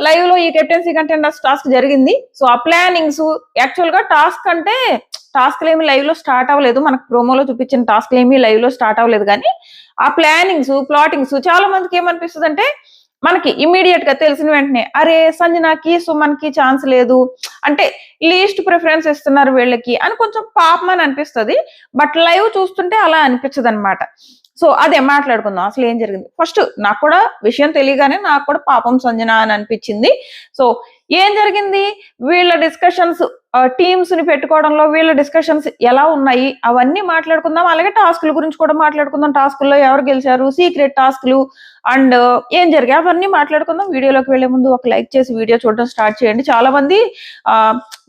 Live లో ఈ captaincy contenders task జరిగింది. సో ఆ ప్లానింగ్స్ యాక్చువల్ గా టాస్క్ అంటే టాస్క్లు ఏమి లైవ్ లో స్టార్ట్ అవ్వలేదు, మనకు ప్రోమోలో చూపించిన టాస్క్లు ఏమి లైవ్ లో స్టార్ట్ అవ్వలేదు. కానీ ఆ ప్లానింగ్స్ ప్లాటింగ్స్ చాలా మందికి ఏమనిపిస్తుంది అంటే, మనకి ఇమీడియట్ గా తెలిసిన వెంటనే అరే సంజనాకి సుమన్ కి ఛాన్స్ లేదు అంటే లీస్ట్ ప్రిఫరెన్స్ ఇస్తున్నారు వీళ్ళకి అని కొంచెం పాపం అని అనిపిస్తుంది. బట్ లైవ్ చూస్తుంటే అలా అనిపించదు అనమాట. సో అదే మాట్లాడుకుందాం అసలు ఏం జరిగింది. ఫస్ట్ నాకు కూడా విషయం తెలియగానే నాకు కూడా పాపం సంజన అని అనిపించింది. సో ఏం జరిగింది, వీళ్ళ డిస్కషన్స్ టీమ్స్ ని పెట్టుకోవడంలో వీళ్ళ డిస్కషన్స్ ఎలా ఉన్నాయి అవన్నీ మాట్లాడుకుందాం. అలాగే టాస్క్ల గురించి కూడా మాట్లాడుకుందాం. టాస్క్లో ఎవరు గెలిచారు, సీక్రెట్ టాస్క్లు అండ్ ఏం జరిగాయి అవన్నీ మాట్లాడుకుందాం. వీడియోలోకి వెళ్లే ముందు ఒక లైక్ చేసి వీడియో చూడడం స్టార్ట్ చేయండి. చాలా మంది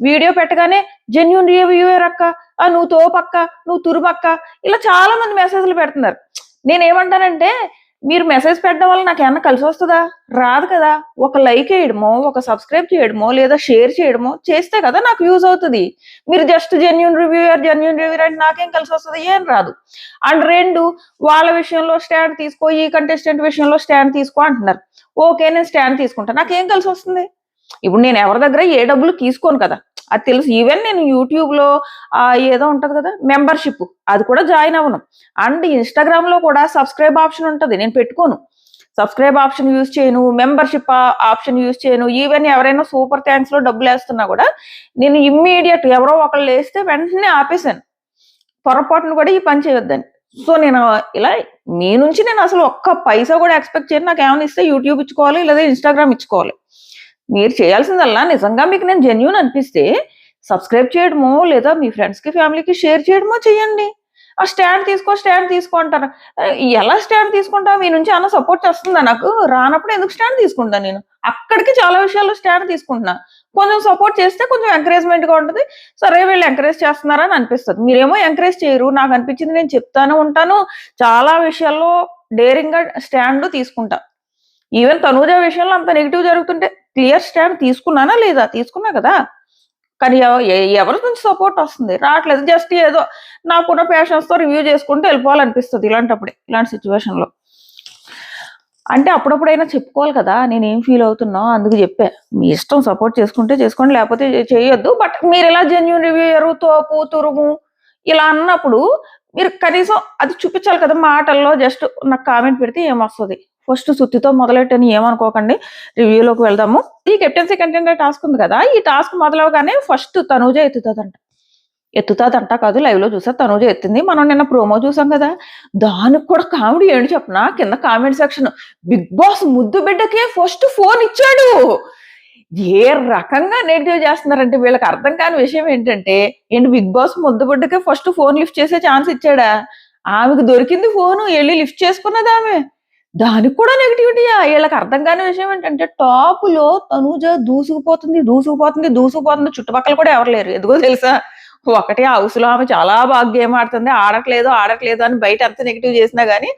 వీడియో పెట్టగానే జెన్యూన్ రివ్యూయర్ అక్క, నువ్వు తోపక్క, నువ్వు తురుమక్క, ఇలా చాలా మంది మెసేజ్లు పెడుతున్నారు. నేనేమంటానంటే, మీరు మెసేజ్ పెట్టడం వల్ల నాకు ఏమన్నా కలిసి వస్తుందా? రాదు కదా. ఒక లైక్ వేయడమో, ఒక సబ్స్క్రైబ్ చేయడమో, లేదా షేర్ చేయడమో చేస్తే కదా నాకు యూజ్ అవుతుంది. మీరు జస్ట్ జెన్యూన్ రివ్యూయర్ అంటే నాకేం కలిసి వస్తుంది? ఏం రాదు. అండ్ రెండు, వాళ్ళ విషయంలో స్టాండ్ తీసుకో, ఈ కంటెస్టెంట్ విషయంలో స్టాండ్ తీసుకో అంటున్నారు. ఓకే, నేను స్టాండ్ తీసుకుంటా, నాకేం కలిసి వస్తుంది? ఇప్పుడు నేను ఎవరి దగ్గర ఏ డబ్బులు తీసుకోను కదా, అది తెలుసు. ఈవెన్ నేను యూట్యూబ్ లో ఏదో ఉంటది కదా మెంబర్షిప్, అది కూడా జాయిన్ అవ్వను. అండ్ ఇన్స్టాగ్రామ్ లో కూడా సబ్స్క్రైబ్ ఆప్షన్ ఉంటది, నేను పెట్టుకోను. సబ్స్క్రైబ్ ఆప్షన్ యూజ్ చేయను, మెంబర్షిప్ ఆప్షన్ యూజ్ చేయను. ఈవెన్ ఎవరైనా సూపర్ థ్యాంక్స్ లో డబ్బులు వేస్తున్నా కూడా నేను ఇమ్మీడియట్ ఎవరో ఒకళ్ళు వేస్తే వెంటనే ఆపేశాను, పొరపాటును కూడా ఈ పని చేయొద్దని. సో నేను ఇలా మీ నుంచి నేను అసలు ఒక్క పైసా కూడా ఎక్స్పెక్ట్ చేయను. నాకు ఏమైనా ఇస్తే యూట్యూబ్ ఇచ్చుకోవాలి, లేదా ఇన్స్టాగ్రామ్ ఇచ్చుకోవాలి. మీరు చేయాల్సిందల్లా నిజంగా మీకు నేను జెన్యూన్ అనిపిస్తే సబ్స్క్రైబ్ చేయడమో, లేదా మీ ఫ్రెండ్స్కి ఫ్యామిలీకి షేర్ చేయడమో చేయండి. ఆ స్టాండ్ తీసుకో అంటారు. ఎలా స్టాండ్ తీసుకుంటా? మీ నుంచి అన్న సపోర్ట్ వస్తుందా? నాకు రానప్పుడు ఎందుకు స్టాండ్ తీసుకుంటా? నేను అక్కడికి చాలా విషయాల్లో స్టాండ్ తీసుకుంటున్నా. కొంచెం సపోర్ట్ చేస్తే కొంచెం ఎంకరేజ్మెంట్ గా ఉంటుంది. సరే వీళ్ళు ఎంకరేజ్ చేస్తున్నారని అనిపిస్తుంది. మీరేమో ఎంకరేజ్ చేయరు. నాకు అనిపించింది నేను చెప్తాను ఉంటాను. చాలా విషయాల్లో డేరింగ్ గా స్టాండ్ తీసుకుంటా. ఈవెన్ తనూజ విషయంలో అంత నెగిటివ్ జరుగుతుంటే క్లియర్ స్టాండ్ తీసుకున్నానా లేదా? తీసుకున్నా కదా. కానీ ఎవరి నుంచి సపోర్ట్ వస్తుంది? రావట్లేదు. జస్ట్ ఏదో నాకున్న పేషెన్స్ తో రివ్యూ చేసుకుంటూ వెళ్ళిపోవాలనిపిస్తుంది ఇలాంటప్పుడే, ఇలాంటి సిచ్యువేషన్ లో. అంటే అప్పుడప్పుడైనా చెప్పుకోవాలి కదా నేనేం ఫీల్ అవుతున్నా, అందుకు చెప్పా. మీ ఇష్టం, సపోర్ట్ చేసుకుంటే చేసుకోండి, లేకపోతే చేయొద్దు. బట్ మీరు ఇలా జెన్యూన్ రివ్యూయరు, తోపు, తురుము ఇలా అన్నప్పుడు మీరు కనీసం అది చూపించాలి కదా మాటల్లో. జస్ట్ నాకు కామెంట్ పెడితే ఏమొస్తుంది? ఫస్ట్ సుత్తితో మొదలెట్టని ఏమనుకోకండి. రివ్యూలోకి వెళ్దాము. ఈ కెప్టెన్సీ కంటెండర్ టాస్క్ ఉంది కదా, ఈ టాస్క్ మొదలవగానే ఫస్ట్ తనూజ ఎత్తుతాదంట కాదు, లైవ్ లో చూసా తనూజ ఎత్తింది. మనం నిన్న ప్రోమో చూసాం కదా, దానికి కూడా కామెడీ ఏంటి చెప్పనా? కింద కామెంట్ సెక్షన్, బిగ్ బాస్ ముద్దు బిడ్డకే ఫస్ట్ ఫోన్ ఇచ్చాడు. ఏ రకంగా నెగిటివ్ చేస్తున్నారంటే వీళ్ళకి అర్థం కాని విషయం ఏంటంటే, బిగ్ బాస్ ముద్దు బిడ్డకే ఫస్ట్ ఫోన్ లిఫ్ట్ చేసే ఛాన్స్ ఇచ్చాడా? ఆమెకు దొరికింది ఫోను, వెళ్ళి లిఫ్ట్ చేసుకున్నది ఆమె. దానికి కూడా నెగిటివిటీ. వీళ్ళకి అర్థం కాని విషయం ఏంటంటే, టాప్ లో తనూజ దూసుకుపోతుంది. చుట్టుపక్కల కూడా ఎవరు లేరు. ఎందుకో తెలుసా? ఒకటి హౌస్ లో ఆమె చాలా బాగా గేమ్ ఆడుతుంది. ఆడట్లేదు అని బయట ఎంత నెగిటివ్ చేసినా గానీ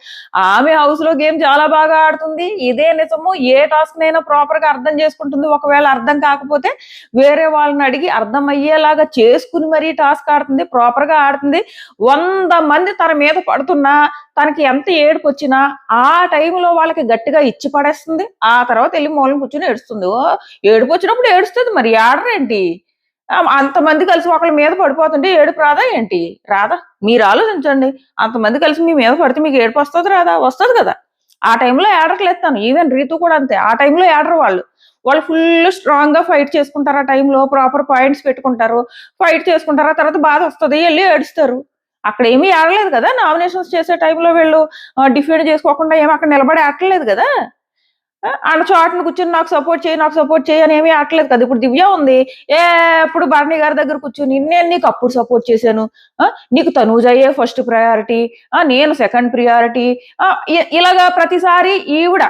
ఆమె హౌస్ లో గేమ్ చాలా బాగా ఆడుతుంది. ఇదే నిజము. ఏ టాస్క్ నైనా ప్రాపర్ గా అర్థం చేసుకుంటుంది. ఒకవేళ అర్థం కాకపోతే వేరే వాళ్ళని అడిగి అర్థం అయ్యేలాగా చేసుకుని మరీ టాస్క్ ఆడుతుంది, ప్రాపర్ గా ఆడుతుంది. 100 మంది తన మీద పడుతున్నా, తనకి ఎంత ఏడుపు వచ్చినా ఆ టైంలో వాళ్ళకి గట్టిగా ఇచ్చి పడేస్తుంది. ఆ తర్వాత వెళ్ళి మూలం కూర్చొని ఏడుస్తుంది. ఏడుపు వచ్చినప్పుడు ఏడుస్తుంది, మరి ఆడరేంటి? అంతమంది కలిసి ఒకళ్ళ మీద పడిపోతుంటే ఏడుపు రాదా ఏంటి? రాదా? మీరు ఆలోచించండి. అంతమంది కలిసి మీ మీద పడితే మీకు ఏడుపు వస్తుంది రాదా? వస్తుంది కదా. ఆ టైంలో ఏడట్లేదు తను. ఈవెన్ రీతు కూడా అంతే. ఆ టైంలో ఏడరు వాళ్ళు ఫుల్ స్ట్రాంగ్ గా ఫైట్ చేసుకుంటారు. ఆ టైంలో ప్రాపర్ పాయింట్స్ పెట్టుకుంటారు, ఫైట్ చేసుకుంటారు. ఆ తర్వాత బాధ వస్తుంది, వెళ్ళి ఏడుస్తారు. అక్కడ ఏమీ ఆడలేదు కదా. నామినేషన్స్ చేసే టైంలో వీళ్ళు డిఫెండ్ చేసుకోకుండా ఏమి అక్కడ నిలబడి ఆడలేదు కదా. ఆడ చాటును కూర్చొని నాకు సపోర్ట్ చేయి అని ఏమీ ఆడలేదు కదా. ఇప్పుడు దివ్య ఉంది, ఎప్పుడు భరణి గారి దగ్గర కూర్చొని నేను నీకు అప్పుడు సపోర్ట్ చేశాను, నీకు తనూజయ్యే ఫస్ట్ ప్రయారిటీ, నేను సెకండ్ ప్రియారిటీ, ఇలాగా ప్రతిసారి ఈవిడ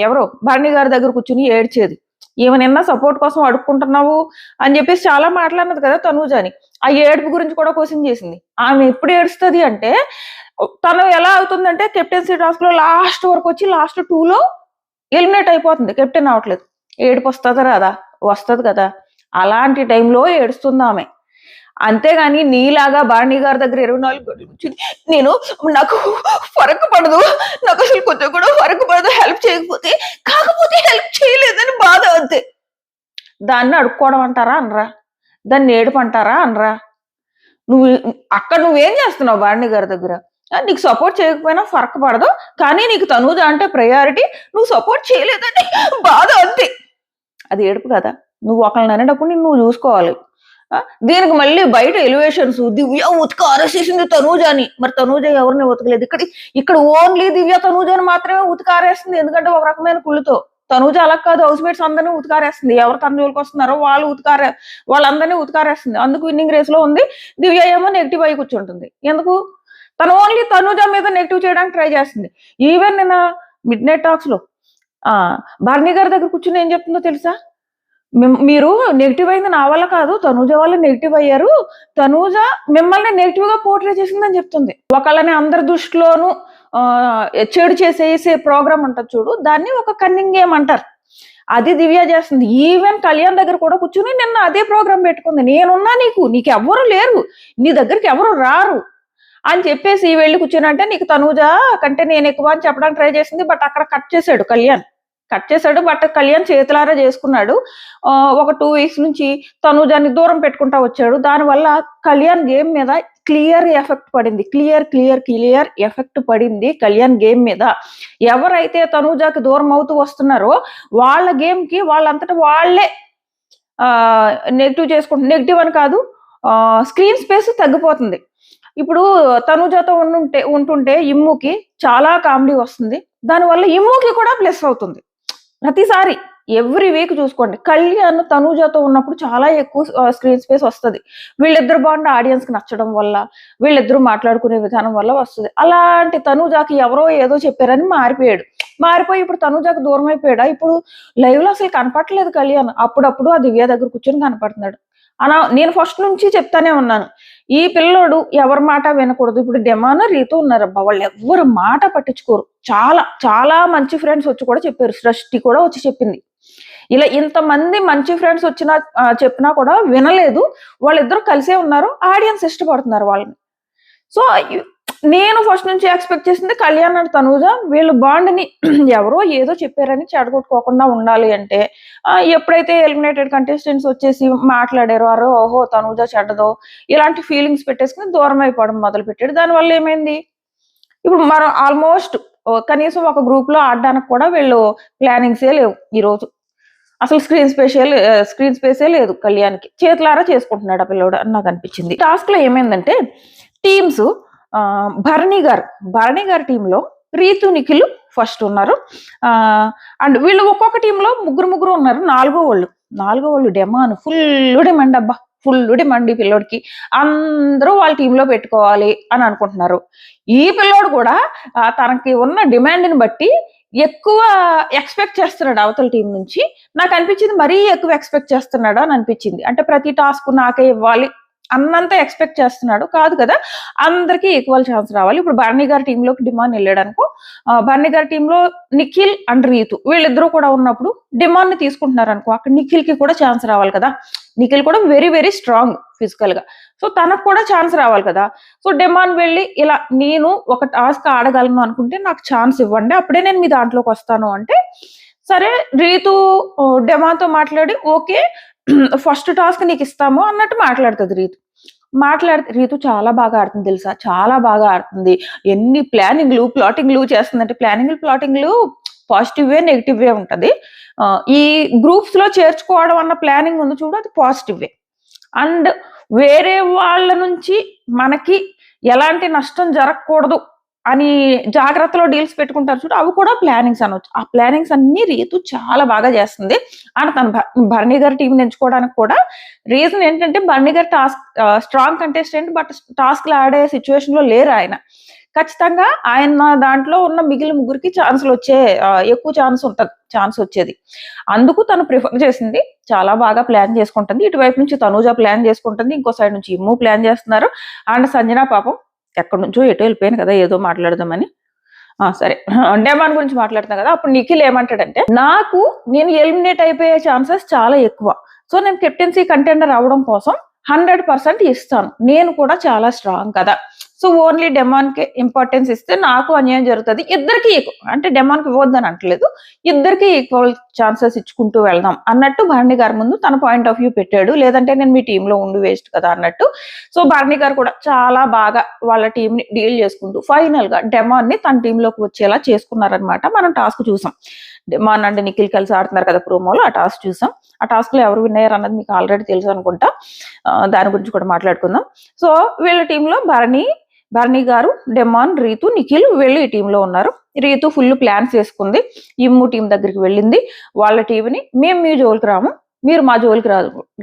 ఎవరో భరణి గారి దగ్గర కూర్చుని ఏడ్చేది. ఈమె నిన్న సపోర్ట్ కోసం అడుక్కుంటున్నావు అని చెప్పేసి చాలా మాట్లాడినది కదా తనూజని. ఆ ఏడుపు గురించి కూడా క్వశ్చన్ చేసింది. ఆమె ఎప్పుడు ఏడుస్తుంది అంటే, తను ఎలా అవుతుందంటే కెప్టెన్సీ టాస్క్ లో లాస్ట్ వరకు వచ్చి లాస్ట్ 2లో ఎలిమినేట్ అయిపోతుంది, కెప్టెన్ అవ్వట్లేదు. ఏడుపు వస్తుందా రాదా? వస్తుంది కదా. అలాంటి టైంలో ఏడుస్తుంది ఆమె. అంతేగాని నీలాగా బాణి గారి దగ్గర 24 గంటలు కూర్చుని నాకు ఫరక్ పడదు, నాకు అసలు కొంచెం కూడా ఫరక్ పడదు, కాకపోతే హెల్ప్ చేయలేదని దాన్ని అడుక్కోవడం అంటారా అనరా? దాన్ని ఏడుపు అంటారా అనరా? నువ్వు అక్కడ నువ్వేం చేస్తున్నావు భారణి గారి దగ్గర? నీకు సపోర్ట్ చేయకపోయినా ఫరక్ పడదు. కానీ నీకు తనూజ అంటే ప్రయారిటీ. నువ్వు సపోర్ట్ చేయలేదని బాధ అంతే. అది ఏడుపు కదా! నువ్వు ఒకళ్ళని అనేటప్పుడు నిన్ను నువ్వు చూసుకోవాలి. దీనికి మళ్ళీ బయట ఎలివేషన్స్ దివ్య ఉతిక ఆరేసేసింది తనూజ అని. మరి తనూజ ఎవరిని ఉతకలేదు. ఇక్కడ ఓన్లీ దివ్య తనూజని మాత్రమే ఉతిక ఆరేస్తుంది. ఎందుకంటే ఒక రకమైన కుళ్ళుతో. తనూజ అలా కాదు, హౌస్ మేట్స్ అందరినీ ఉతికారేస్తుంది. ఎవరు తన జోలికి వస్తున్నారో వాళ్ళందరినీ ఉతికారేస్తుంది. అందుకు విన్నింగ్ రేస్ లో ఉంది. దివ్య ఏమో నెగిటివ్ అయి కూర్చుంటుంది. ఎందుకు? తను ఓన్లీ తనూజ మీద నెగిటివ్ చేయడానికి ట్రై చేస్తుంది. ఈవెన్ నిన్న మిడ్ నైట్ టాక్స్ లో భారణి గారి దగ్గర కూర్చుని ఏం చెప్తుందో తెలుసా? మీరు నెగిటివ్ అయింది నా వల్ల కాదు, తనూజ వల్ల నెగిటివ్ అయ్యారు. తనూజ మిమ్మల్ని నెగిటివ్ గా పోర్ట్రే చేసిందని చెప్తుంది. ఒకళ్ళని అందరి దృష్టిలోనూ చెడు చేసేసే ప్రోగ్రామ్ అంటారు చూడు, దాన్ని ఒక కన్నింగ్ గేమ్ అంటారు. అది దివ్య చేస్తుంది. ఈవెన్ కళ్యాణ్ దగ్గర కూడా కూర్చుని నిన్న అదే ప్రోగ్రామ్ పెట్టుకుంది. నేనున్నా, నీకు ఎవరు లేరు, నీ దగ్గరికి ఎవరు రారు అని చెప్పేసి వెళ్ళి కూర్చునంటే నీకు తనూజ కంటే నేను ఎక్కువ అని చెప్పడానికి ట్రై చేసింది. బట్ అక్కడ కట్ చేశాడు బట్ కళ్యాణ్ చేతులారా చేసుకున్నాడు. ఒక 2 weeks నుంచి తనూజాన్ని దూరం పెట్టుకుంటా వచ్చాడు. దానివల్ల కళ్యాణ్ గేమ్ మీద క్లియర్ ఎఫెక్ట్ పడింది. క్లియర్ ఎఫెక్ట్ పడింది కళ్యాణ్ గేమ్ మీద. ఎవరైతే తనూజాకి దూరం అవుతూ వస్తున్నారో వాళ్ళ గేమ్ కి వాళ్ళంతటా వాళ్ళే నెగిటివ్ అని కాదు, స్క్రీన్ స్పేస్ తగ్గిపోతుంది. ఇప్పుడు తనూజతో ఉంటుంటే ఇమ్ముకి చాలా కామెడీ వస్తుంది. దానివల్ల ఇమ్ముకి కూడా ప్లస్ అవుతుంది. ప్రతిసారి ఎవ్రీ వీక్ చూసుకోండి, కళ్యాణ్ తనూజతో ఉన్నప్పుడు చాలా ఎక్కువ స్క్రీన్ స్పేస్ వస్తుంది. వీళ్ళిద్దరు బాండ్ ఆడియన్స్ కి నచ్చడం వల్ల, వీళ్ళిద్దరూ మాట్లాడుకునే విధానం వల్ల వస్తుంది. అలాంటి తనూజాకి ఎవరో ఏదో చెప్పారని మారిపోయి ఇప్పుడు తనూజాకి దూరం అయిపోయాడా? ఇప్పుడు లైవ్ లో అసలు కనపడలేదు కళ్యాణ్. అప్పుడప్పుడు ఆ దివ్య దగ్గర కూర్చొని కనపడుతున్నాడు. నేను ఫస్ట్ నుంచి చెప్తానే ఉన్నాను, ఈ పిల్లోడు ఎవరి మాట వినకూడదు. ఇప్పుడు డెమాన రీతు ఉన్నారబ్బా, వాళ్ళు ఎవరు మాట పట్టించుకోరు. చాలా చాలా మంచి ఫ్రెండ్స్ వచ్చి కూడా చెప్పారు. సృష్టి కూడా వచ్చి చెప్పింది. ఇలా ఇంతమంది మంచి ఫ్రెండ్స్ చెప్పినా కూడా వినలేదు. వాళ్ళిద్దరూ కలిసే ఉన్నారు, ఆడియన్స్ ఇష్టపడుతున్నారు వాళ్ళని. సో నేను ఫస్ట్ నుంచి ఎక్స్పెక్ట్ చేసింది కళ్యాణ్ అండ్ తనూజ వీళ్ళు బాండ్ని ఎవరో ఏదో చెప్పారని చెడగొట్టుకోకుండా ఉండాలి అంటే, ఎప్పుడైతే ఎలిమినేటెడ్ కంటెస్టెంట్స్ వచ్చేసి మాట్లాడారో ఓహో తనూజ చెడ్డదో ఇలాంటి ఫీలింగ్స్ పెట్టేసుకుని దూరం అయిపోవడం మొదలు పెట్టాడు. దానివల్ల ఏమైంది, ఇప్పుడు మనం ఆల్మోస్ట్ కనీసం ఒక గ్రూప్ లో ఆడడానికి కూడా వీళ్ళు ప్లానింగ్సే లేవు. ఈ రోజు అసలు స్క్రీన్ స్పేసే లేదు కళ్యాణ్కి. చేతులారా చేసుకుంటున్నాడు ఆ పిల్లోడు అని నాకు అనిపించింది. టాస్క్ లో ఏమైందంటే టీమ్స్ భరణి గారి టీంలో రీతు నిఖిల్ ఫస్ట్ ఉన్నారు. అండ్ వీళ్ళు ఒక్కొక్క టీంలో ముగ్గురు ఉన్నారు. నాలుగో వాళ్ళు డెమాన్ ఫుల్ డిమాండ్ అబ్బా, ఫుల్ డిమాండ్ ఈ పిల్లోడికి. అందరూ వాళ్ళ టీంలో పెట్టుకోవాలి అని అనుకుంటున్నారు. ఈ పిల్లోడు కూడా తనకి ఉన్న డిమాండ్ని బట్టి ఎక్కువ ఎక్స్పెక్ట్ చేస్తున్నాడు అవతల టీం నుంచి. నాకు అనిపించింది మరీ ఎక్కువ ఎక్స్పెక్ట్ చేస్తున్నాడు అని అనిపించింది. అంటే ప్రతి టాస్క్ నాకే ఇవ్వాలి అన్నంత ఎక్స్పెక్ట్ చేస్తున్నాడు కాదు కదా, అందరికీ ఈక్వల్ ఛాన్స్ రావాలి. ఇప్పుడు భరణి గారి టీంలోకి డిమాండ్ వెళ్ళాడు అనుకో, భరణి గారి టీంలో నిఖిల్ అండ్ రీతు వీళ్ళిద్దరూ కూడా ఉన్నప్పుడు డిమాండ్ ని తీసుకుంటున్నారు అనుకో, అక్కడ నిఖిల్ కి కూడా ఛాన్స్ రావాలి కదా. నిఖిల్ కూడా వెరీ వెరీ స్ట్రాంగ్ ఫిజికల్ గా, సో తనకు కూడా ఛాన్స్ రావాలి కదా. సో డిమాండ్ వెళ్ళి ఇలా నేను ఒక టాస్క్ ఆడగలను అనుకుంటే నాకు ఛాన్స్ ఇవ్వండి, అప్పుడే నేను మీ దాంట్లోకి వస్తాను అంటే, సరే రీతు డెమాన్తో మాట్లాడి ఓకే ఫస్ట్ టాస్క్ నీకు ఇస్తాము అన్నట్టు మాట్లాడుతుంది రీతు చాలా బాగా ఆడుతుంది తెలుసా, చాలా బాగా ఆడుతుంది. ఎన్ని ప్లాటింగ్లు చేస్తుందంటే, ప్లాటింగ్లు పాజిటివ్ వే నెగిటివ్ వే ఉంటది. ఈ గ్రూప్స్ లో చేర్చుకోవడం అన్న ప్లానింగ్ ఉంది చూడు, అది పాజిటివ్ వే. అండ్ వేరే వాళ్ళ నుంచి మనకి ఎలాంటి నష్టం జరగకూడదు అని జాగ్రత్తలో డీల్స్ పెట్టుకుంటారు చూడు, అవి కూడా ప్లానింగ్స్ అనొచ్చు. ఆ ప్లానింగ్స్ అన్ని రీతు చాలా బాగా చేస్తుంది. అండ్ తన భరణి గారి టీంని ఎంచుకోవడానికి కూడా రీజన్ ఏంటంటే, భరణి గారి స్ట్రాంగ్ కంటెస్టెంట్, బట్ టాస్క్లు ఆడే సిచ్యువేషన్ లో లేరు ఆయన. ఖచ్చితంగా ఆయన దాంట్లో ఉన్న మిగిలిన ముగ్గురికి ఎక్కువ ఛాన్స్ వచ్చేది. అందుకు తను ప్రిఫర్ చేసింది, చాలా బాగా ప్లాన్ చేసుకుంటుంది. ఇటువైపు నుంచి తనూజ ప్లాన్ చేసుకుంటుంది, ఇంకో సైడ్ నుంచి ఇమ్ము ప్లాన్ చేస్తున్నారు. అండ్ సంజన పాపం ఎక్కడి నుంచో ఎటు వెళ్ళిపోయాను కదా ఏదో మాట్లాడదామని. సరే డెమాన్ గురించి మాట్లాడుతాను కదా, అప్పుడు నిఖిల్ ఏమంటాడంటే, నేను ఎలిమినేట్ అయిపోయే ఛాన్సెస్ చాలా ఎక్కువ, సో నేను కెప్టెన్సీ కంటెండర్ అవడం కోసం 100% ఇస్తాను, నేను కూడా చాలా స్ట్రాంగ్ కదా, సో ఓన్లీ డెమాన్కి ఇంపార్టెన్స్ ఇస్తే నాకు అన్యాయం జరుగుతుంది, ఇద్దరికి అంటే డెమాన్కి ఇవ్వద్దని అంటలేదు, ఇద్దరికి ఈక్వల్ ఛాన్సెస్ ఇచ్చుకుంటూ వెళ్దాం అన్నట్టు భరణి గారి ముందు తన పాయింట్ ఆఫ్ వ్యూ పెట్టాడు. లేదంటే నేను మీ టీంలో ఉండి వేస్ట్ కదా అన్నట్టు. సో భరణి గారు కూడా చాలా బాగా వాళ్ళ టీంని డీల్ చేసుకుంటూ ఫైనల్ గా డెమాన్ ని తన టీంలోకి వచ్చేలా చేసుకున్నారనమాట. మనం టాస్క్ చూసాం, డెమాన్ అండ్ నిఖిల్ కలిసి ఆడుతున్నారు కదా ప్రోమోలో, ఆ టాస్క్ చూసాం. ఆ టాస్క్ లో ఎవరు విన్ అయ్యారు అన్నది మీకు ఆల్రెడీ తెలుసు అనుకుంటా, దాని గురించి కూడా మాట్లాడుకుందాం. సో వీళ్ళ టీంలో భరణి గారు, డెమాన్, రీతు, నిఖిల్ వీళ్ళు ఈ టీంలో ఉన్నారు. రీతు ఫుల్ ప్లాన్స్ చేసుకుంది, ఇమ్ము టీం దగ్గరికి వెళ్ళింది. వాళ్ళ టీంని మేము మీ జోలికి రాము, మీరు మా జోలికి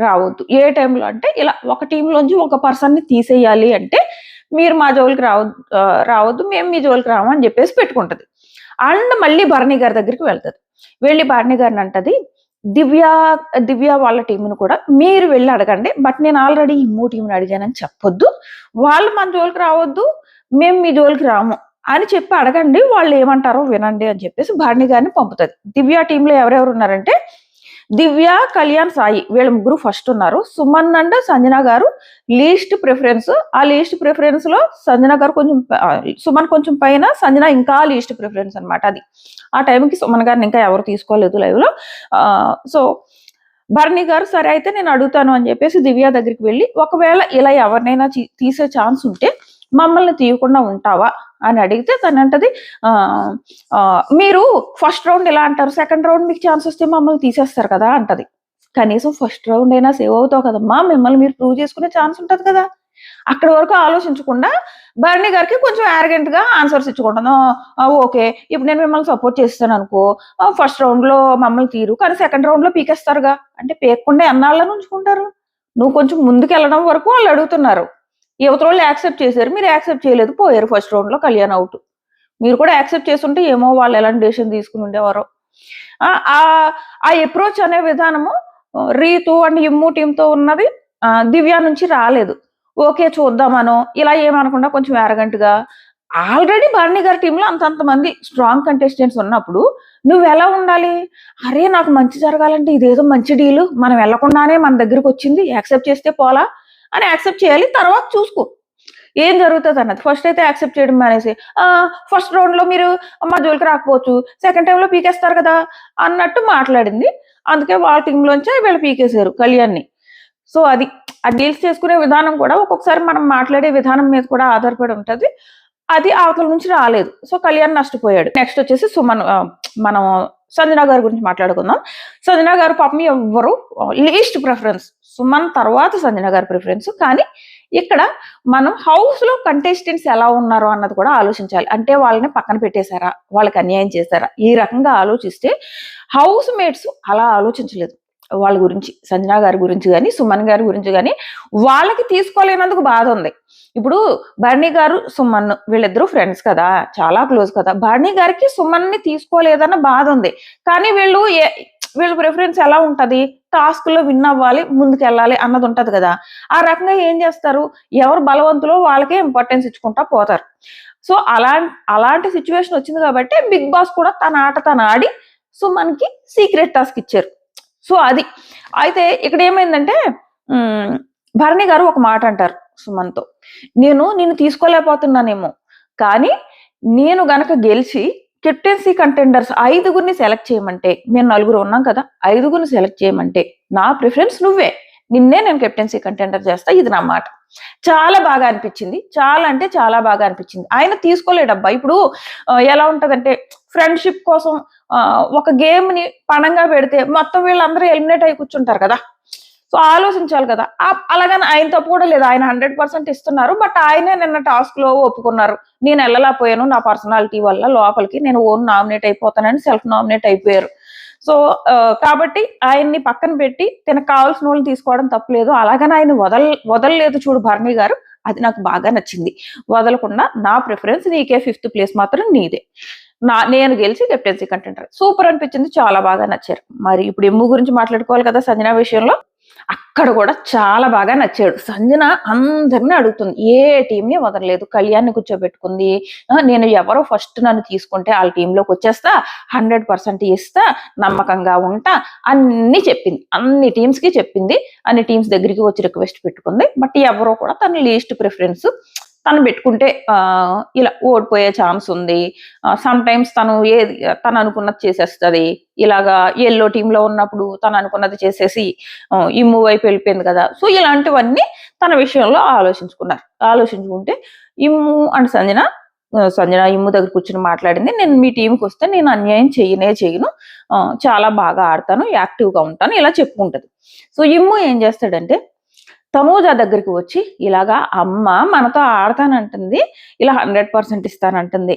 రావద్దు. ఏ టైంలో అంటే ఇలా ఒక టీంలోంచి ఒక పర్సన్ ని తీసేయాలి అంటే మీరు మా జోలికి రావద్దు, మేము మీ జోలికి రాము అని చెప్పేసి పెట్టుకుంటది. అండ్ మళ్ళీ భరణి గారి దగ్గరికి వెళ్తుంది. వెళ్ళి భరణి గారిని అంటది, దివ్య వాళ్ళ టీంను కూడా మీరు వెళ్ళి అడగండి, బట్ నేను ఆల్రెడీ ఇమ్ము టీంని అడిగానని చెప్పొద్దు, వాళ్ళు మన జోలికి రావద్దు, మేము మీ జోలికి రాము అని చెప్పి అడగండి, వాళ్ళు ఏమంటారో వినండి అని చెప్పేసి భరణి గారిని పంపుతుంది. దివ్య టీంలో ఎవరెవరు ఉన్నారంటే దివ్య, కళ్యాణ్, సాయి వీళ్ళ ముగ్గురు ఫస్ట్ ఉన్నారు. సుమన్ అండ్ సంజన గారు లీస్ట్ ప్రిఫరెన్స్. ఆ లీస్ట్ ప్రిఫరెన్స్ లో సంజన గారు కొంచెం, సుమన్ కొంచెం పైన, సంజన ఇంకా లీస్ట్ ప్రిఫరెన్స్ అనమాట. అది ఆ టైంకి సుమన్ గారిని ఇంకా ఎవరు తీసుకోలేదు లైవ్ లో. సో భరణి గారు సరే అయితే నేను అడుగుతాను అని చెప్పేసి దివ్య దగ్గరికి వెళ్ళి, ఒకవేళ ఇలా ఎవరినైనా తీసే ఛాన్స్ ఉంటే మమ్మల్ని తీయకుండా ఉంటావా అని అడిగితే తనంటది, మీరు ఫస్ట్ రౌండ్ ఎలా అంటారు, సెకండ్ రౌండ్ మీకు ఛాన్స్ వస్తే మమ్మల్ని తీసేస్తారు కదా అంటది. కనీసం ఫస్ట్ రౌండ్ అయినా సేవ్ అవుతావు కదమ్మా, మిమ్మల్ని మీరు ప్రూవ్ చేసుకునే ఛాన్స్ ఉంటది కదా. అక్కడి వరకు ఆలోచించకుండా భరణి గారికి కొంచెం యారగెంట్ గా ఆన్సర్స్ ఇచ్చుకుంటాను. ఓకే, ఇప్పుడు నేను మిమ్మల్ని సపోర్ట్ చేస్తాను అనుకో, ఫస్ట్ రౌండ్ లో మమ్మల్ని తీరు, కానీ సెకండ్ రౌండ్ లో పీకేస్తారుగా అంటే పీకకుండా ఎన్నాళ్ళని ఉంచుకుంటారు. నువ్వు కొంచెం ముందుకు వెళ్ళడం వరకు వాళ్ళు అడుగుతున్నారు, యువత వాళ్ళు యాక్సెప్ట్ చేశారు, మీరు యాక్సెప్ట్ చేయలేదు, పోయారు ఫస్ట్ రౌండ్ లో కళ్యాణ్ అవుట్. మీరు కూడా యాక్సెప్ట్ చేస్తుంటే ఏమో వాళ్ళు ఎలాంటి డెసిషన్ తీసుకుని ఉండేవారో. ఆ అప్రోచ్ అనే విధానము రీతు అండ్ ఇమ్ము టీంతో ఉన్నది దివ్య నుంచి రాలేదు. ఓకే చూద్దామనో ఇలా ఏమనకుండా కొంచెం యారగెంట్ గా, ఆల్రెడీ భరణి గారి టీంలో అంతంతమంది స్ట్రాంగ్ కంటెస్టెంట్స్ ఉన్నప్పుడు నువ్వు ఎలా ఉండాలి, అరే నాకు మంచి జరగాలంటే ఇదేదో మంచి డీలు, మనం వెళ్లకుండానే మన దగ్గరకు వచ్చింది, యాక్సెప్ట్ చేస్తే పోలా అని యాక్సెప్ట్ చేయాలి, తర్వాత చూసుకో ఏం జరుగుతుంది అన్నది. ఫస్ట్ అయితే యాక్సెప్ట్ చేయడం మానేసి ఫస్ట్ రౌండ్ లో మీరు మా జోలికి రాకపోవచ్చు, సెకండ్ టైంలో పీకేస్తారు కదా అన్నట్టు మాట్లాడింది. అందుకే వాళ్ళ టీంలోంచి వీళ్ళు పీకేశారు కళ్యాణ్ని. సో అది ఆ డీల్స్ చేసుకునే విధానం కూడా ఒక్కొక్కసారి మనం మాట్లాడే విధానం మీద కూడా ఆధారపడి ఉంటది. అది అవతల నుంచి రాలేదు, సో కళ్యాణ్ నష్టపోయాడు. నెక్స్ట్ వచ్చేసి సుమన్, మనం సంజన గారి గురించి మాట్లాడుకుందాం. సంజన గారు పాపం ఎవ్వరు లీస్ట్ ప్రిఫరెన్స్, సుమన్ తర్వాత సంజన గారి ప్రిఫరెన్స్. కానీ ఇక్కడ మనం హౌస్ లో కంటెస్టెంట్స్ ఎలా ఉన్నారో అన్నది కూడా ఆలోచించాలి. అంటే వాళ్ళని పక్కన పెట్టేశారా, వాళ్ళకి అన్యాయం చేశారా, ఈ రకంగా ఆలోచిస్తే హౌస్ మేట్స్ అలా ఆలోచించలేదు. వాళ్ళ గురించి, సంజన గారి గురించి కానీ సుమన్ గారి గురించి కానీ వాళ్ళకి తీసుకోలేనందుకు బాధ ఉంది. ఇప్పుడు భరణి గారు, సుమన్ వీళ్ళిద్దరూ ఫ్రెండ్స్ కదా, చాలా క్లోజ్ కదా. భరణి గారికి సుమన్ ని తీసుకోలేదన్న బాధ ఉంది. కానీ వీళ్ళ ప్రిఫరెన్స్ ఎలా ఉంటది, టాస్క్ లో విన్ అవ్వాలి, ముందుకు వెళ్ళాలి అన్నది ఉంటది కదా. ఆ రకంగా ఏం చేస్తారు, ఎవరు బలవంతులో వాళ్ళకే ఇంపార్టెన్స్ ఇచ్చుకుంటా పోతారు. సో అలాంటి సిచ్యువేషన్ వచ్చింది కాబట్టి బిగ్ బాస్ కూడా తన ఆట తను ఆడి సుమన్ కి సీక్రెట్ టాస్క్ ఇచ్చారు. సో అది అయితే ఇక్కడ ఏమైందంటే భరణి గారు ఒక మాట అంటారు సుమన్తో, నిన్ను తీసుకోలేకపోతున్నానేమో, కానీ నేను గనక గెలిచి కెప్టెన్సీ కంటెండర్స్ 5గురిని సెలెక్ట్ చేయమంటే, మేము 4 ఉన్నాం కదా, 5గురిని సెలెక్ట్ చేయమంటే నా ప్రిఫరెన్స్ నువ్వే, నిన్నే నేను కెప్టెన్సీ కంటెండర్ చేస్తా, ఇది నా మాట. చాలా బాగా అనిపించింది, చాలా అంటే చాలా బాగా అనిపించింది. ఆయన తీసుకోలేడబ్బా. ఇప్పుడు ఎలా ఉంటదంటే ఫ్రెండ్షిప్ కోసం ఒక గేమ్ ని పణంగా పెడితే మొత్తం వీళ్ళందరూ ఎలిమినేట్ అయి కూర్చుంటారు కదా. సో ఆలోచించాలి కదా. అలాగని ఆయన తప్పు కూడా లేదు, ఆయన 100% ఇస్తున్నారు. బట్ ఆయనే నిన్న టాస్క్ లో ఒప్పుకున్నారు, నేను వెళ్ళలేకపోయాను నా పర్సనాలిటీ వల్ల, లోపలికి నేను ఓన్ నామినేట్ అయిపోతానని సెల్ఫ్ నామినేట్ అయిపోయారు. సో కాబట్టి ఆయన్ని పక్కన పెట్టి తనకు కావాల్సిన వాళ్ళని తీసుకోవడం తప్పులేదు. అలాగని ఆయన వదలలేదు చూడు భరణి గారు, అది నాకు బాగా నచ్చింది. వదలకుండా నా ప్రిఫరెన్స్ నీకే, 5th ప్లేస్ మాత్రం నీదే, నేను గెలిచి కెప్టెన్సీ కంటెండర్. సూపర్ అనిపించింది, చాలా బాగా నచ్చారు. మరి ఇప్పుడు ఎమ్ము గురించి మాట్లాడుకోవాలి కదా. సంజన విషయంలో అక్కడ కూడా చాలా బాగా నచ్చాడు. సంజన అందరినీ అడుగుతుంది, ఏ టీంని వదలలేదు, కళ్యాణ్ని కూర్చోబెట్టుకుంది. నేను ఎవరో ఫస్ట్ నన్ను తీసుకుంటే వాళ్ళ టీంలోకి వచ్చేస్తా, 100% ఇస్తా, నమ్మకంగా ఉంటా అన్ని చెప్పింది, అన్ని టీమ్స్ కి చెప్పింది, అన్ని టీమ్స్ దగ్గరికి వచ్చి రిక్వెస్ట్ పెట్టుకుంది. బట్ ఎవరో కూడా తన లీస్ట్ ప్రిఫరెన్స్ తను పెట్టుకుంటే ఇలా ఓడిపోయే ఛాన్స్ ఉంది. సమ్ టైమ్స్ తను అనుకున్నది చేసేస్తుంది. ఇలాగా ఎల్లో టీంలో ఉన్నప్పుడు తను అనుకున్నది చేసేసి ఇమ్ము వైపు వెళ్ళిపోయింది కదా. సో ఇలాంటివన్నీ తన విషయంలో ఆలోచించుకుంటే ఇమ్ము అండ్ సంజన ఇమ్ము దగ్గర కూర్చొని మాట్లాడింది, నేను మీ టీంకి వస్తే నేను అన్యాయం చేయను, చాలా బాగా ఆడతాను, యాక్టివ్గా ఉంటాను, ఇలా చెప్పుకుంటది. సో ఇమ్ము ఏం చేస్తాడంటే తనూజ దగ్గరికి వచ్చి ఇలాగా అమ్మ మనతో ఆడతానంటుంది, ఇలా 100% ఇస్తానంటుంది.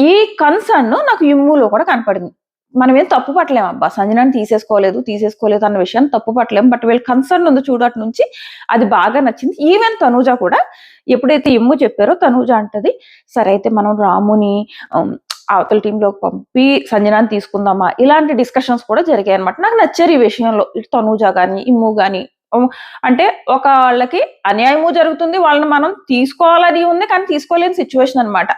ఈ కన్సర్న్ నాకు ఇమ్ములో కూడా కనపడింది. మనం ఏం తప్పు పట్టలేము, అబ్బా సంజనాన్ని తీసేసుకోలేదు అన్న విషయాన్ని తప్పు పట్టలేము. బట్ వీళ్ళ కన్సర్న్ ఉంది చూడటి నుంచి, అది బాగా నచ్చింది. ఈవెన్ తనూజ కూడా ఎప్పుడైతే ఇమ్ము చెప్పారో తనూజ అంటది, సరే అయితే మనం రాముని అవతల టీంలోకి పంపి సంజనాన్ని తీసుకుందామా, ఇలాంటి డిస్కషన్స్ కూడా జరిగాయి అనమాట. నాకు నచ్చారు ఈ విషయంలో. ఇటు తనూజ కానీ ఇమ్ము కానీ, అంటే వాళ్ళకి అన్యాయము జరుగుతుంది, వాళ్ళని మనం తీసుకోవాలని ఉంది కానీ తీసుకోలేని సిచ్యువేషన్ అనమాట.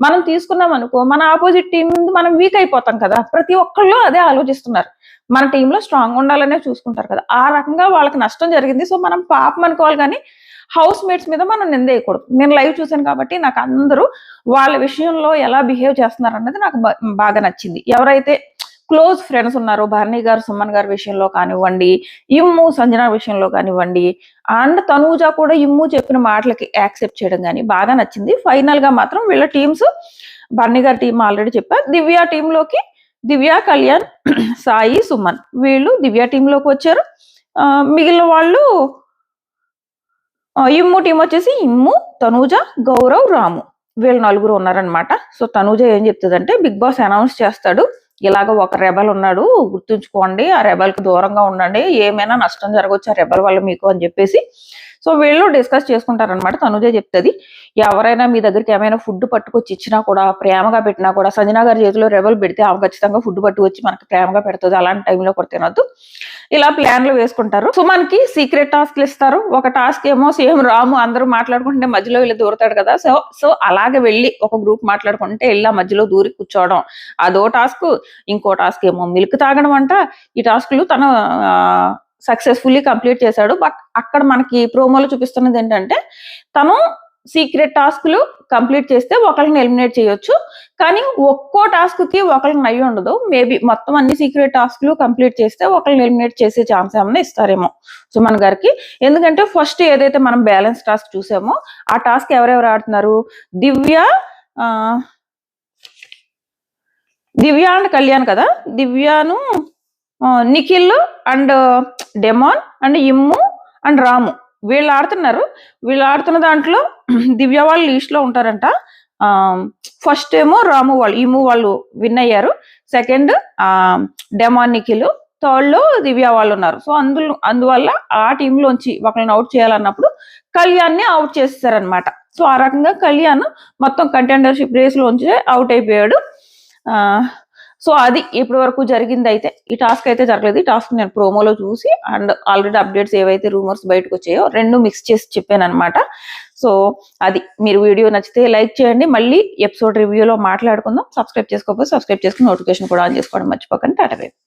మనం తీసుకున్నాం అనుకో మన ఆపోజిట్ టీం ముందు మనం వీక్ అయిపోతాం కదా. ప్రతి ఒక్కళ్ళు అదే ఆలోచిస్తున్నారు, మన టీంలో స్ట్రాంగ్ ఉండాలనే చూసుకుంటారు కదా. ఆ రకంగా వాళ్ళకి నష్టం జరిగింది. సో మనం పాపం అనుకోవాలి కానీ హౌస్ మేట్స్ మీద మనం నిందేయకూడదు. నేను లైవ్ చూసాను కాబట్టి నాకు అందరూ వాళ్ళ విషయంలో ఎలా బిహేవ్ చేస్తున్నారు అన్నది నాకు బాగా నచ్చింది. ఎవరైతే క్లోజ్ ఫ్రెండ్స్ ఉన్నారు, భరణి గారు సుమన్ గారి విషయంలో కానివ్వండి, ఇమ్ము సంజన విషయంలో కానివ్వండి, అండ్ తనూజ కూడా ఇమ్ము చెప్పిన మాటలకి యాక్సెప్ట్ చేయడం కానీ బాగా నచ్చింది. ఫైనల్ గా మాత్రం వీళ్ళ టీమ్స్, భరణి గారి టీం ఆల్రెడీ చెప్పారు, దివ్య టీంలోకి దివ్య, కళ్యాణ్, సాయి, సుమన్ వీళ్ళు దివ్య టీంలోకి వచ్చారు. మిగిలిన వాళ్ళు ఇమ్ము టీం వచ్చేసి ఇమ్ము, తనూజ, గౌరవ్, రాము వీళ్ళు 4 ఉన్నారనమాట. సో తనూజ ఏం చెప్తుందంటే బిగ్ బాస్ అనౌన్స్ చేస్తాడు, ఇలాగ ఒక రెబల్ ఉన్నాడు, గుర్తుంచుకోండి, ఆ రెబల్ కి దూరంగా ఉండండి, ఏమైనా నష్టం జరగవచ్చు ఆ రెబల్ వల్ల మీకు అని చెప్పేసి. సో వీళ్ళు డిస్కస్ చేసుకుంటారనమాట. తనుజే చెప్తుంది, ఎవరైనా మీ దగ్గరికి ఏమైనా ఫుడ్ పట్టుకొచ్చి ఇచ్చినా కూడా, ప్రేమగా పెట్టినా కూడా, సంజన గారి చేతిలో రెబల్ పెడితే ఆమె ఖచ్చితంగా ఫుడ్ పట్టుకొచ్చి మనకి ప్రేమగా పెడుతుంది, అలాంటి టైంలో కూడా తినొద్దు, ఇలా ప్లాన్లు వేసుకుంటారు. సో మనకి సీక్రెట్ టాస్క్లు ఇస్తారు. ఒక టాస్క్ ఏమో సేమ్ రాము అందరూ మాట్లాడుకుంటే మధ్యలో వెళ్ళి దూరతాడు కదా. సో అలాగే వెళ్ళి ఒక గ్రూప్ మాట్లాడుకుంటే వెళ్ళి మధ్యలో దూరి కూర్చోవడం, అదో టాస్క్. ఇంకో టాస్క్ ఏమో మిల్క్ తాగడం అంట. ఈ టాస్క్లు తను సక్సెస్ఫుల్లీ కంప్లీట్ చేశాడు. బట్ అక్కడ మనకి ప్రోమోలో చూపిస్తున్నది ఏంటంటే తను సీక్రెట్ టాస్క్లు కంప్లీట్ చేస్తే ఒకళ్ళని ఎలిమినేట్ చేయొచ్చు, కానీ ఒక్కో టాస్క్ కి ఒకళ్ళని అయ్యి ఉండదు. మేబీ మొత్తం అన్ని సీక్రెట్ టాస్క్లు కంప్లీట్ చేస్తే ఒకళ్ళని ఎలిమినేట్ చేసే ఛాన్స్ ఏమన్నా ఇస్తారేమో సుమన్ గారికి. ఎందుకంటే ఫస్ట్ ఏదైతే మనం బ్యాలెన్స్ టాస్క్ చూసామో ఆ టాస్క్ ఎవరెవరు ఆడుతున్నారు, దివ్య అండ్ కళ్యాణ్ కదా. దివ్యను, Nikhil and Demon and Immu and Ramu వీళ్ళు ఆడుతున్నారు. వీళ్ళు ఆడుతున్న దాంట్లో దివ్య వాళ్ళు లీస్ట్ లో ఉంటారంట. ఫస్ట్ ఏమో రాము వాళ్ళు, ఇమ్ము వాళ్ళు విన్ అయ్యారు. Second demon, Nikhil. థర్డ్ లో దివ్య వాళ్ళు ఉన్నారు. సో అందువల్ల ఆ టీంలోంచి ఒకరిని అవుట్ చేయాలన్నప్పుడు కళ్యాణ్ని అవుట్ చేస్తారనమాట. సో ఆ రకంగా కళ్యాణ్ మొత్తం కంటెండర్షిప్ రేస్ లోంచి అవుట్ అయిపోయాడు. సో అది ఇప్పటి వరకు జరిగింది. అయితే ఈ టాస్క్ అయితే జరగలేదు. ఈ టాస్క్ నేను ప్రోమోలో చూసి అండ్ ఆల్రెడీ అప్డేట్స్ ఏవైతే రూమర్స్ బయటకు వచ్చాయో రెండు మిక్స్ చేసి చెప్పాను అనమాట. సో అది, మీరు వీడియో నచ్చితే లైక్ చేయండి. మళ్ళీ ఎపిసోడ్ రివ్యూలో మాట్లాడుకుందాం. సబ్స్క్రైబ్ చేసుకోకపోతే సబ్స్క్రైబ్ చేసుకుని నోటిఫికేషన్ కూడా ఆన్ చేసుకోవడం మర్చిపోకండి. Tata bye.